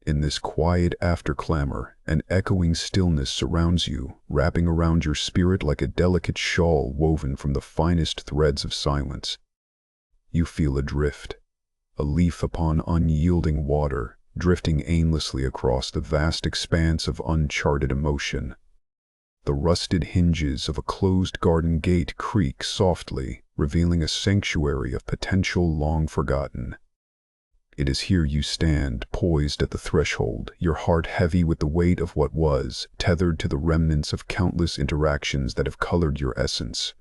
In this quiet after-clamor, an echoing stillness surrounds you, wrapping around your spirit like a delicate shawl woven from the finest threads of silence. You feel adrift, a leaf upon unyielding water, drifting aimlessly across the vast expanse of uncharted emotion. The rusted hinges of a closed garden gate creak softly, revealing a sanctuary of potential long forgotten. It is here you stand, poised at the threshold, your heart heavy with the weight of what was, tethered to the remnants of countless interactions that have colored your essence.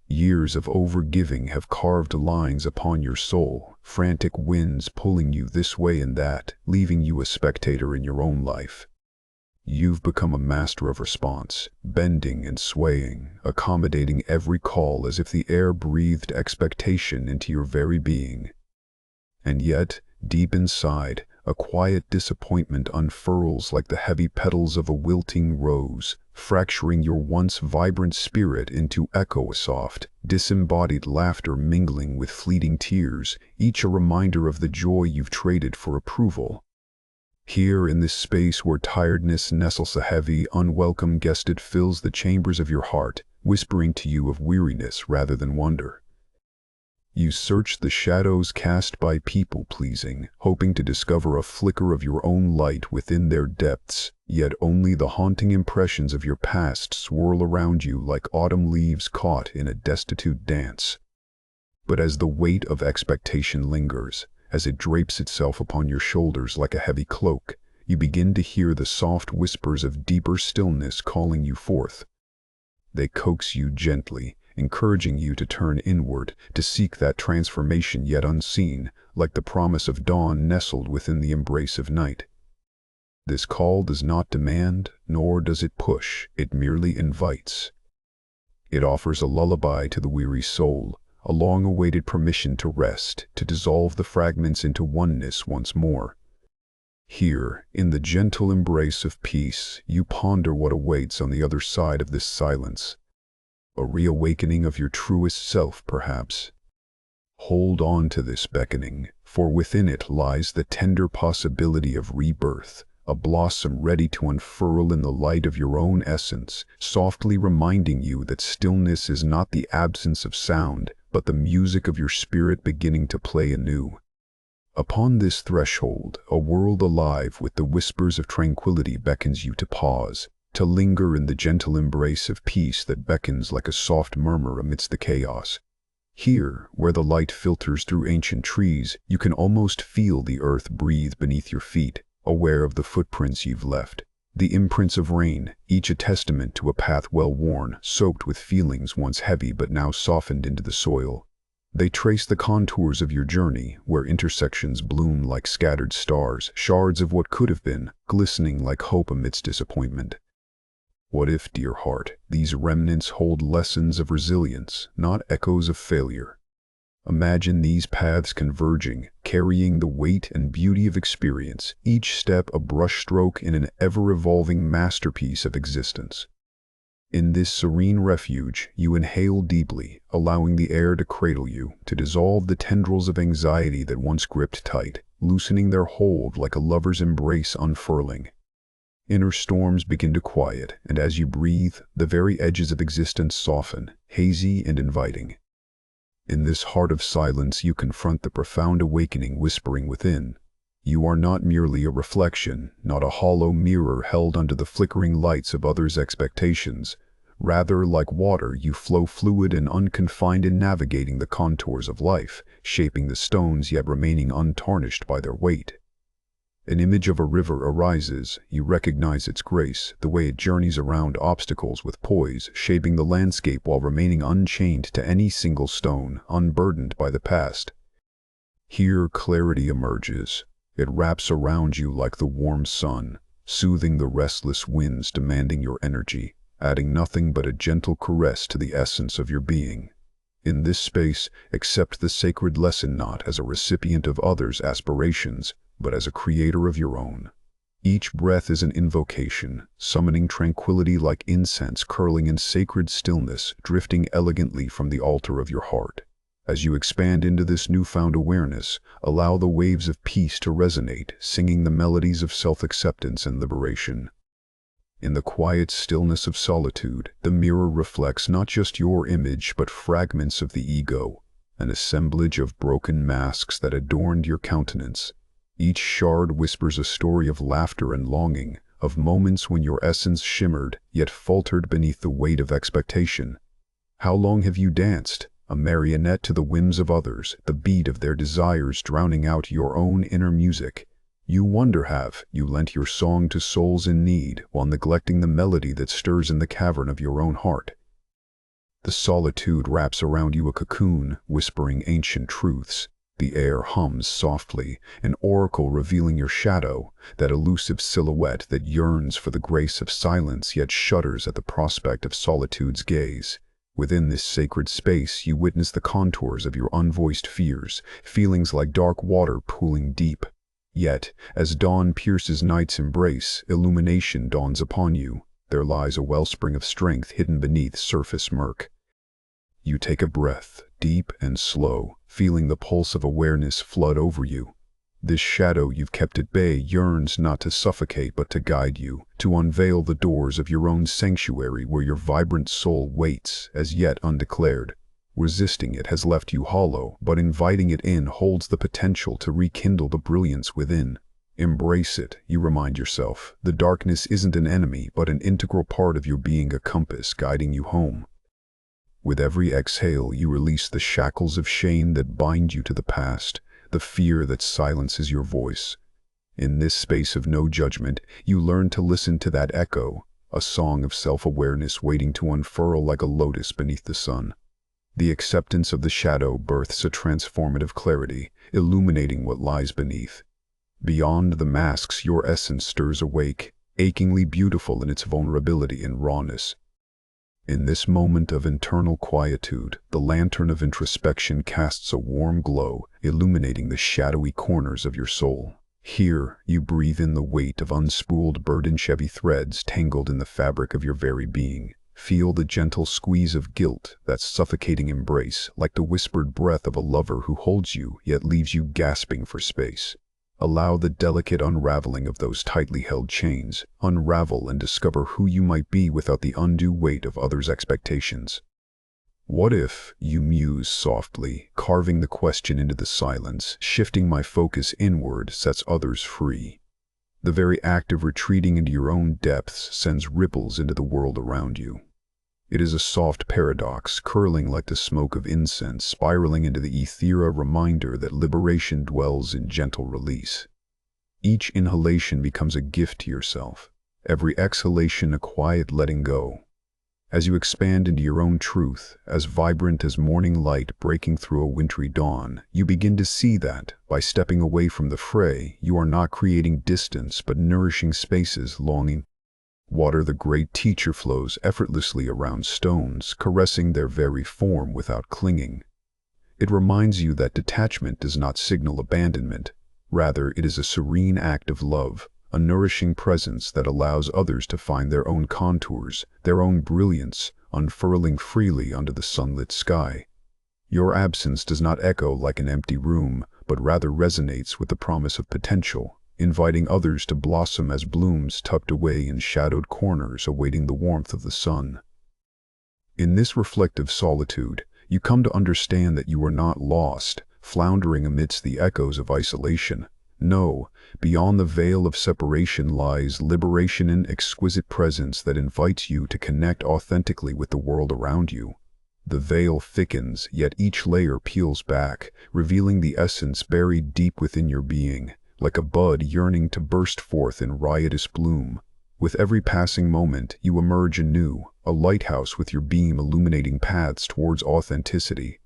Years of overgiving have carved lines upon your soul, frantic winds pulling you this way and that, leaving you a spectator in your own life. You've become a master of response, bending and swaying, accommodating every call as if the air breathed expectation into your very being. And yet, deep inside, a quiet disappointment unfurls like the heavy petals of a wilting rose, fracturing your once vibrant spirit into echo-soft, disembodied laughter mingling with fleeting tears, each a reminder of the joy you've traded for approval. Here, in this space where tiredness nestles a heavy, unwelcome guest, it fills the chambers of your heart, whispering to you of weariness rather than wonder. You search the shadows cast by people-pleasing, hoping to discover a flicker of your own light within their depths, yet only the haunting impressions of your past swirl around you like autumn leaves caught in a destitute dance. But as the weight of expectation lingers, as it drapes itself upon your shoulders like a heavy cloak, you begin to hear the soft whispers of deeper stillness calling you forth. They coax you gently, encouraging you to turn inward, to seek that transformation yet unseen, like the promise of dawn nestled within the embrace of night. This call does not demand, nor does it push, it merely invites. It offers a lullaby to the weary soul, a long-awaited permission to rest, to dissolve the fragments into oneness once more. Here, in the gentle embrace of peace, you ponder what awaits on the other side of this silence. A reawakening of your truest self, perhaps. Hold on to this beckoning, for within it lies the tender possibility of rebirth, a blossom ready to unfurl in the light of your own essence, softly reminding you that stillness is not the absence of sound, but the music of your spirit beginning to play anew. Upon this threshold, a world alive with the whispers of tranquility beckons you to pause, to linger in the gentle embrace of peace that beckons like a soft murmur amidst the chaos. Here, where the light filters through ancient trees, you can almost feel the earth breathe beneath your feet, aware of the footprints you've left, the imprints of rain, each a testament to a path well worn, soaked with feelings once heavy but now softened into the soil. They trace the contours of your journey, where intersections bloom like scattered stars, shards of what could have been, glistening like hope amidst disappointment. What if, dear heart, these remnants hold lessons of resilience, not echoes of failure? Imagine these paths converging, carrying the weight and beauty of experience, each step a brushstroke in an ever-evolving masterpiece of existence. In this serene refuge, you inhale deeply, allowing the air to cradle you, to dissolve the tendrils of anxiety that once gripped tight, loosening their hold like a lover's embrace unfurling. Inner storms begin to quiet, and as you breathe, the very edges of existence soften, hazy and inviting. In this heart of silence you confront the profound awakening whispering within. You are not merely a reflection, not a hollow mirror held under the flickering lights of others' expectations. Rather, like water, you flow fluid and unconfined in navigating the contours of life, shaping the stones yet remaining untarnished by their weight. An image of a river arises, you recognize its grace, the way it journeys around obstacles with poise, shaping the landscape while remaining unchained to any single stone, unburdened by the past. Here clarity emerges. It wraps around you like the warm sun, soothing the restless winds demanding your energy, adding nothing but a gentle caress to the essence of your being. In this space, accept the sacred lesson not as a recipient of others' aspirations, but as a creator of your own. Each breath is an invocation, summoning tranquility like incense curling in sacred stillness, drifting elegantly from the altar of your heart. As you expand into this newfound awareness, allow the waves of peace to resonate, singing the melodies of self-acceptance and liberation. In the quiet stillness of solitude, the mirror reflects not just your image but fragments of the ego, an assemblage of broken masks that adorned your countenance. Each shard whispers a story of laughter and longing, of moments when your essence shimmered yet faltered beneath the weight of expectation. How long have you danced, a marionette to the whims of others, the beat of their desires drowning out your own inner music? You wonder, have you lent your song to souls in need while neglecting the melody that stirs in the cavern of your own heart? The solitude wraps around you a cocoon, whispering ancient truths. The air hums softly, an oracle revealing your shadow, that elusive silhouette that yearns for the grace of silence yet shudders at the prospect of solitude's gaze. Within this sacred space, you witness the contours of your unvoiced fears, feelings like dark water pooling deep. Yet, as dawn pierces night's embrace, illumination dawns upon you. There lies a wellspring of strength hidden beneath surface murk. You take a breath, deep and slow, feeling the pulse of awareness flood over you. This shadow you've kept at bay yearns not to suffocate but to guide you, to unveil the doors of your own sanctuary where your vibrant soul waits, as yet undeclared. Resisting it has left you hollow, but inviting it in holds the potential to rekindle the brilliance within. Embrace it, you remind yourself. The darkness isn't an enemy, but an integral part of your being, a compass guiding you home. With every exhale, you release the shackles of shame that bind you to the past, the fear that silences your voice. In this space of no judgment, you learn to listen to that echo, a song of self-awareness waiting to unfurl like a lotus beneath the sun. The acceptance of the shadow births a transformative clarity, illuminating what lies beneath. Beyond the masks, your essence stirs awake, achingly beautiful in its vulnerability and rawness. In this moment of internal quietude, the lantern of introspection casts a warm glow, illuminating the shadowy corners of your soul. Here, you breathe in the weight of unspooled burden-heavy threads tangled in the fabric of your very being. Feel the gentle squeeze of guilt, that suffocating embrace, like the whispered breath of a lover who holds you yet leaves you gasping for space. Allow the delicate unraveling of those tightly held chains. Unravel and discover who you might be without the undue weight of others' expectations. What if, you muse softly, carving the question into the silence, shifting my focus inward sets others free? The very act of retreating into your own depths sends ripples into the world around you. It is a soft paradox, curling like the smoke of incense, spiraling into the ether, a reminder that liberation dwells in gentle release. Each inhalation becomes a gift to yourself, every exhalation a quiet letting go. As you expand into your own truth, as vibrant as morning light breaking through a wintry dawn, you begin to see that, by stepping away from the fray, you are not creating distance but nourishing spaces. Longing water, the great teacher, flows effortlessly around stones, caressing their very form without clinging. It reminds you that detachment does not signal abandonment. Rather, it is a serene act of love, a nourishing presence that allows others to find their own contours, their own brilliance, unfurling freely under the sunlit sky. Your absence does not echo like an empty room, but rather resonates with the promise of potential, inviting others to blossom as blooms tucked away in shadowed corners awaiting the warmth of the sun. In this reflective solitude, you come to understand that you are not lost, floundering amidst the echoes of isolation. No, beyond the veil of separation lies liberation, an exquisite presence that invites you to connect authentically with the world around you. The veil thickens, yet each layer peels back, revealing the essence buried deep within your being, like a bud yearning to burst forth in riotous bloom. With every passing moment, you emerge anew, a lighthouse with your beam illuminating paths towards authenticity.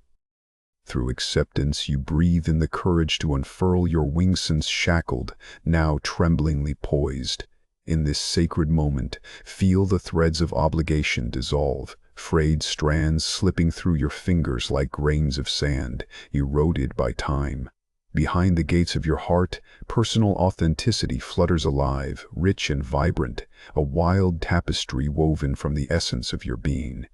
Through acceptance, you breathe in the courage to unfurl your wings, since shackled, now tremblingly poised. In this sacred moment, feel the threads of obligation dissolve, frayed strands slipping through your fingers like grains of sand, eroded by time. Behind the gates of your heart, personal authenticity flutters alive, rich and vibrant, a wild tapestry woven from the essence of your being.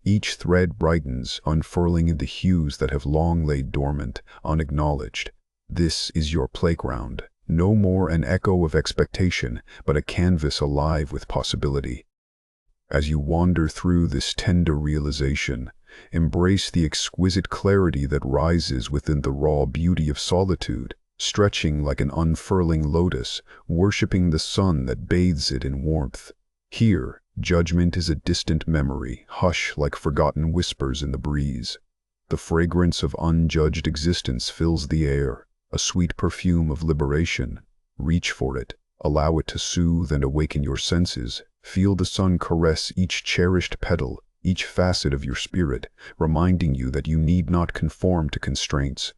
Each thread brightens, unfurling into hues that have long laid dormant, unacknowledged. This is your playground, no more an echo of expectation, but a canvas alive with possibility. As you wander through this tender realization, embrace the exquisite clarity that rises within the raw beauty of solitude, stretching like an unfurling lotus, worshipping the sun that bathes it in warmth. Here, judgment is a distant memory, hush like forgotten whispers in the breeze. The fragrance of unjudged existence fills the air, a sweet perfume of liberation. Reach for it, allow it to soothe and awaken your senses. Feel the sun caress each cherished petal, each facet of your spirit, reminding you that you need not conform to constraints.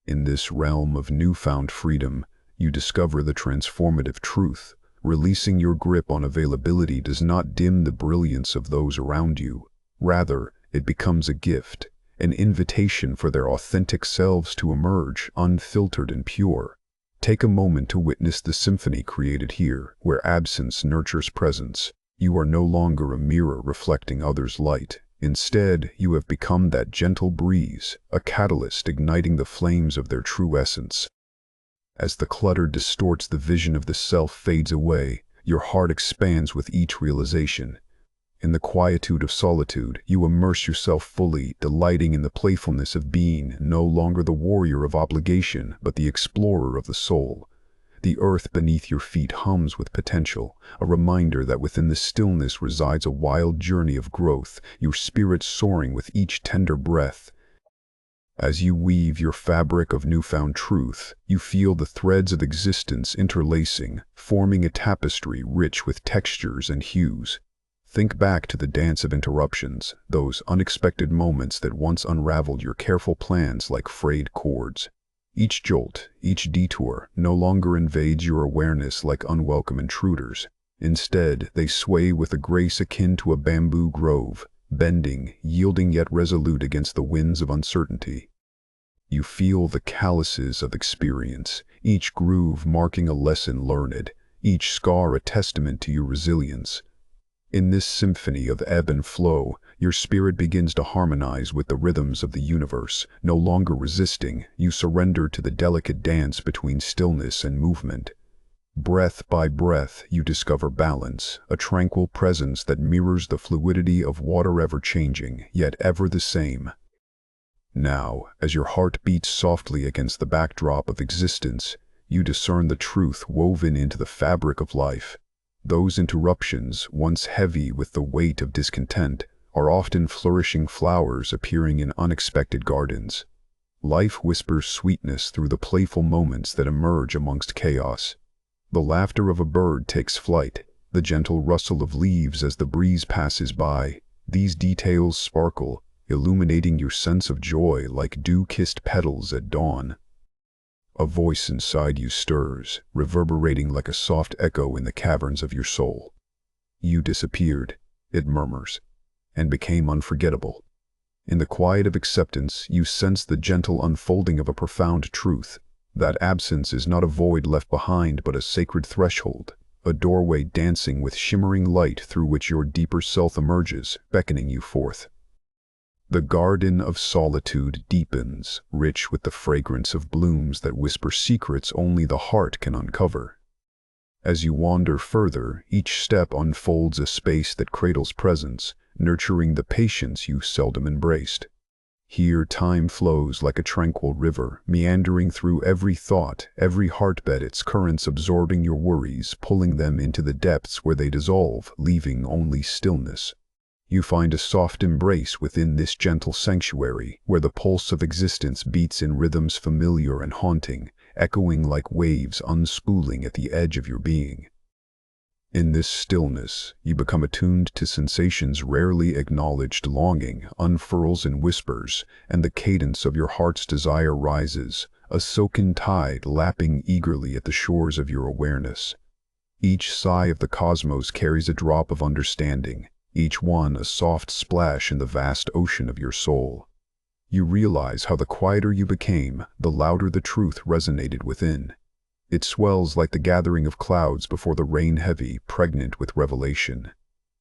In this realm of newfound freedom, you discover the transformative truth. Releasing your grip on availability does not dim the brilliance of those around you. Rather, it becomes a gift, an invitation for their authentic selves to emerge, unfiltered and pure. Take a moment to witness the symphony created here, where absence nurtures presence. You are no longer a mirror reflecting others' light. Instead, you have become that gentle breeze, a catalyst igniting the flames of their true essence. As the clutter distorts the vision of the self fades away, your heart expands with each realization. In the quietude of solitude, you immerse yourself fully, delighting in the playfulness of being, no longer the warrior of obligation, but the explorer of the soul. The earth beneath your feet hums with potential, a reminder that within the stillness resides a wild journey of growth, your spirit soaring with each tender breath. As you weave your fabric of newfound truth, you feel the threads of existence interlacing, forming a tapestry rich with textures and hues. Think back to the dance of interruptions, those unexpected moments that once unraveled your careful plans like frayed cords. Each jolt, each detour, no longer invades your awareness like unwelcome intruders. Instead, they sway with a grace akin to a bamboo grove, bending, yielding yet resolute against the winds of uncertainty. You feel the calluses of experience, each groove marking a lesson learned, each scar a testament to your resilience. In this symphony of ebb and flow, your spirit begins to harmonize with the rhythms of the universe. No longer resisting, you surrender to the delicate dance between stillness and movement. Breath by breath, you discover balance, a tranquil presence that mirrors the fluidity of water ever changing, yet ever the same. Now, as your heart beats softly against the backdrop of existence, you discern the truth woven into the fabric of life. Those interruptions, once heavy with the weight of discontent, are often flourishing flowers appearing in unexpected gardens. Life whispers sweetness through the playful moments that emerge amongst chaos. The laughter of a bird takes flight, the gentle rustle of leaves as the breeze passes by. These details sparkle, illuminating your sense of joy like dew-kissed petals at dawn. A voice inside you stirs, reverberating like a soft echo in the caverns of your soul. You disappeared, it murmurs, and became unforgettable. In the quiet of acceptance, you sense the gentle unfolding of a profound truth. That absence is not a void left behind, but a sacred threshold, a doorway dancing with shimmering light through which your deeper self emerges, beckoning you forth. The garden of solitude deepens, rich with the fragrance of blooms that whisper secrets only the heart can uncover. As you wander further, each step unfolds a space that cradles presence, nurturing the patience you seldom embraced. Here time flows like a tranquil river, meandering through every thought, every heartbeat, its currents absorbing your worries, pulling them into the depths where they dissolve, leaving only stillness. You find a soft embrace within this gentle sanctuary, where the pulse of existence beats in rhythms familiar and haunting, echoing like waves unspooling at the edge of your being. In this stillness, you become attuned to sensations rarely acknowledged. Longing unfurls in whispers, and the cadence of your heart's desire rises, a silken tide lapping eagerly at the shores of your awareness. Each sigh of the cosmos carries a drop of understanding, each one a soft splash in the vast ocean of your soul. You realize how the quieter you became, the louder the truth resonated within. It swells like the gathering of clouds before the rain, heavy, pregnant with revelation.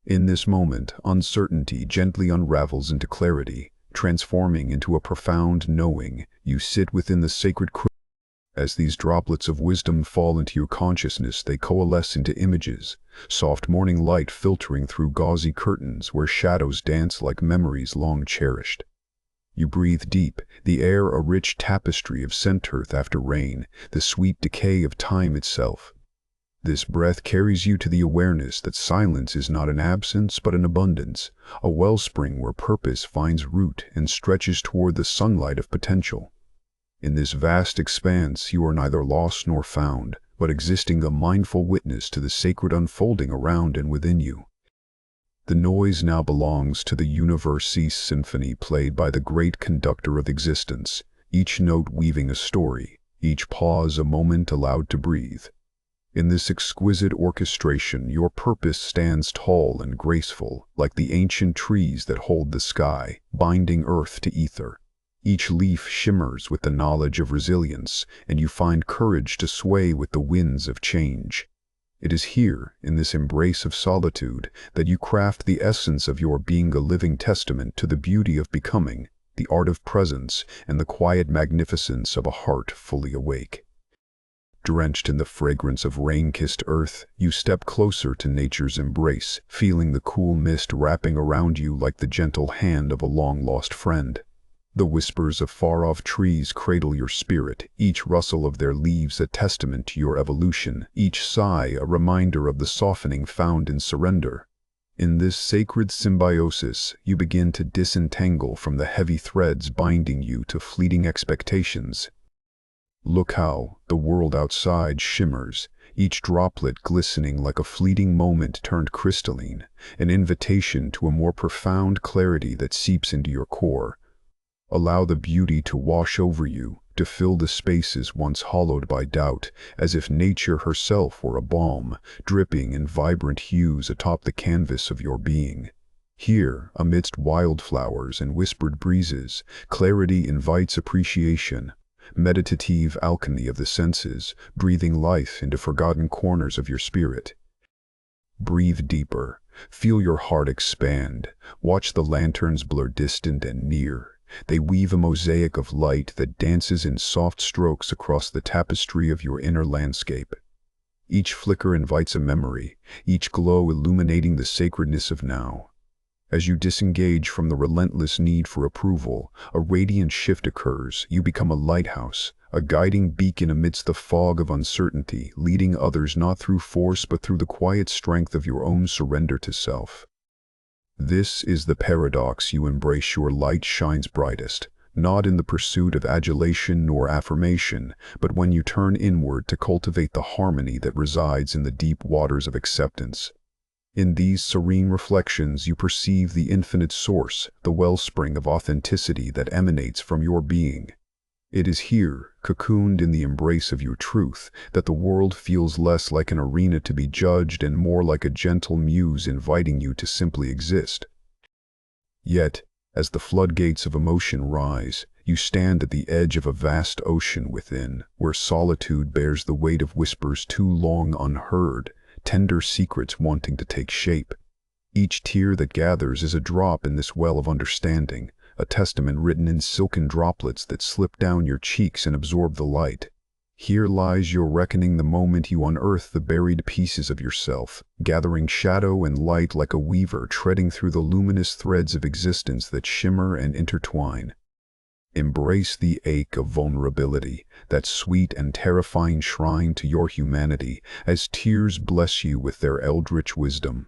In this moment, uncertainty gently unravels into clarity, transforming into a profound knowing. You sit within the sacred crystal. As these droplets of wisdom fall into your consciousness, they coalesce into images, soft morning light filtering through gauzy curtains where shadows dance like memories long cherished. You breathe deep, the air a rich tapestry of scent earth after rain, the sweet decay of time itself. This breath carries you to the awareness that silence is not an absence but an abundance, a wellspring where purpose finds root and stretches toward the sunlight of potential. In this vast expanse, you are neither lost nor found, but existing a mindful witness to the sacred unfolding around and within you. The noise now belongs to the universe's symphony played by the great conductor of existence, each note weaving a story, each pause a moment allowed to breathe. In this exquisite orchestration, your purpose stands tall and graceful, like the ancient trees that hold the sky, binding earth to ether. Each leaf shimmers with the knowledge of resilience, and you find courage to sway with the winds of change. It is here, in this embrace of solitude, that you craft the essence of your being, a living testament to the beauty of becoming, the art of presence, and the quiet magnificence of a heart fully awake. Drenched in the fragrance of rain-kissed earth, you step closer to nature's embrace, feeling the cool mist wrapping around you like the gentle hand of a long-lost friend. The whispers of far-off trees cradle your spirit, each rustle of their leaves a testament to your evolution, each sigh a reminder of the softening found in surrender. In this sacred symbiosis, you begin to disentangle from the heavy threads binding you to fleeting expectations. Look how the world outside shimmers, each droplet glistening like a fleeting moment turned crystalline, an invitation to a more profound clarity that seeps into your core. Allow the beauty to wash over you, to fill the spaces once hollowed by doubt, as if nature herself were a balm, dripping in vibrant hues atop the canvas of your being. Here, amidst wildflowers and whispered breezes, clarity invites appreciation. Meditative alchemy of the senses, breathing life into forgotten corners of your spirit. Breathe deeper, feel your heart expand, watch the lanterns blur distant and near. They weave a mosaic of light that dances in soft strokes across the tapestry of your inner landscape. Each flicker invites a memory, each glow illuminating the sacredness of now. As you disengage from the relentless need for approval, a radiant shift occurs. You become a lighthouse, a guiding beacon amidst the fog of uncertainty, leading others not through force but through the quiet strength of your own surrender to self. This is the paradox: you embrace your light shines brightest, not in the pursuit of adulation nor affirmation, but when you turn inward to cultivate the harmony that resides in the deep waters of acceptance. In these serene reflections, you perceive the infinite source, the wellspring of authenticity that emanates from your being. It is here, cocooned in the embrace of your truth, that the world feels less like an arena to be judged and more like a gentle muse inviting you to simply exist. Yet, as the floodgates of emotion rise, you stand at the edge of a vast ocean within, where solitude bears the weight of whispers too long unheard, tender secrets wanting to take shape. Each tear that gathers is a drop in this well of understanding, a testament written in silken droplets that slip down your cheeks and absorb the light. Here lies your reckoning, the moment you unearth the buried pieces of yourself, gathering shadow and light like a weaver treading through the luminous threads of existence that shimmer and intertwine. Embrace the ache of vulnerability, that sweet and terrifying shrine to your humanity, as tears bless you with their eldritch wisdom.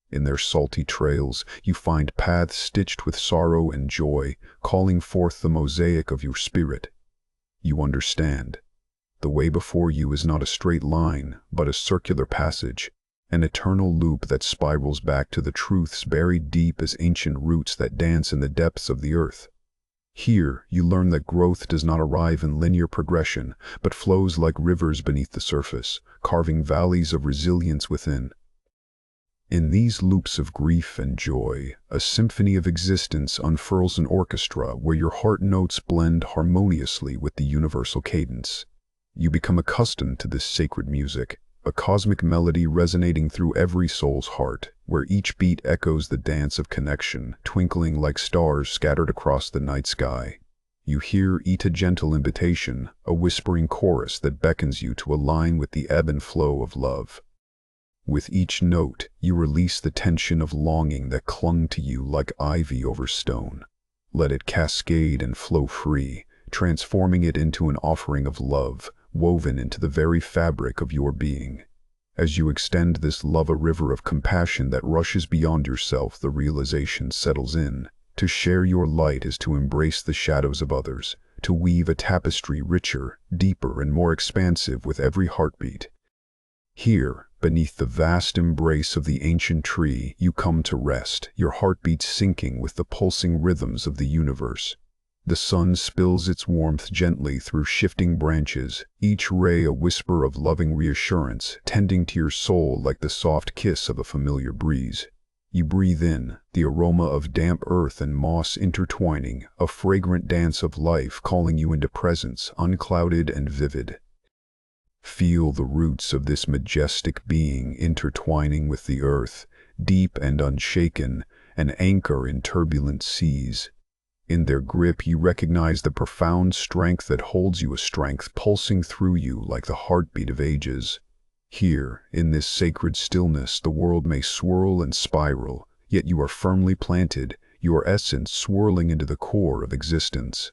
In their salty trails, you find paths stitched with sorrow and joy, calling forth the mosaic of your spirit. You understand. The way before you is not a straight line, but a circular passage, an eternal loop that spirals back to the truths buried deep as ancient roots that dance in the depths of the earth. Here, you learn that growth does not arrive in linear progression, but flows like rivers beneath the surface, carving valleys of resilience within. In these loops of grief and joy, a symphony of existence unfurls, an orchestra where your heart notes blend harmoniously with the universal cadence. You become accustomed to this sacred music, a cosmic melody resonating through every soul's heart, where each beat echoes the dance of connection, twinkling like stars scattered across the night sky. You hear each a gentle invitation, a whispering chorus that beckons you to align with the ebb and flow of love. With each note, you release the tension of longing that clung to you like ivy over stone. Let it cascade and flow free, transforming it into an offering of love, woven into the very fabric of your being. As you extend this love, a river of compassion that rushes beyond yourself, the realization settles in. To share your light is to embrace the shadows of others, to weave a tapestry richer, deeper, and more expansive with every heartbeat. Here, beneath the vast embrace of the ancient tree, you come to rest, your heartbeat syncing with the pulsing rhythms of the universe. The sun spills its warmth gently through shifting branches, each ray a whisper of loving reassurance, tending to your soul like the soft kiss of a familiar breeze. You breathe in, the aroma of damp earth and moss intertwining, a fragrant dance of life calling you into presence, unclouded and vivid. Feel the roots of this majestic being intertwining with the earth, deep and unshaken, an anchor in turbulent seas. In their grip you recognize the profound strength that holds you, a strength pulsing through you like the heartbeat of ages. Here, in this sacred stillness, the world may swirl and spiral, yet you are firmly planted, your essence swirling into the core of existence.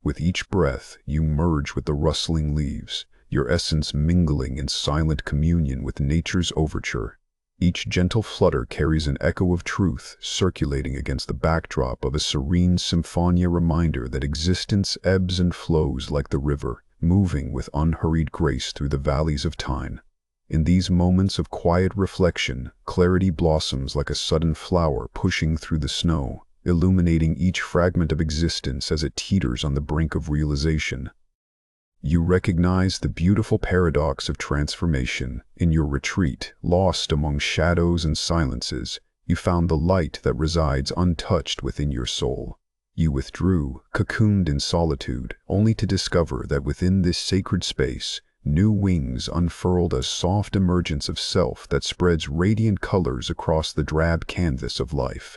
With each breath, you merge with the rustling leaves, your essence mingling in silent communion with nature's overture. Each gentle flutter carries an echo of truth, circulating against the backdrop of a serene symphony, a reminder that existence ebbs and flows like the river, moving with unhurried grace through the valleys of time. In these moments of quiet reflection, clarity blossoms like a sudden flower pushing through the snow, illuminating each fragment of existence as it teeters on the brink of realization. You recognize the beautiful paradox of transformation. In your retreat, lost among shadows and silences, you found the light that resides untouched within your soul. You withdrew, cocooned in solitude, only to discover that within this sacred space, new wings unfurled, a soft emergence of self that spreads radiant colors across the drab canvas of life.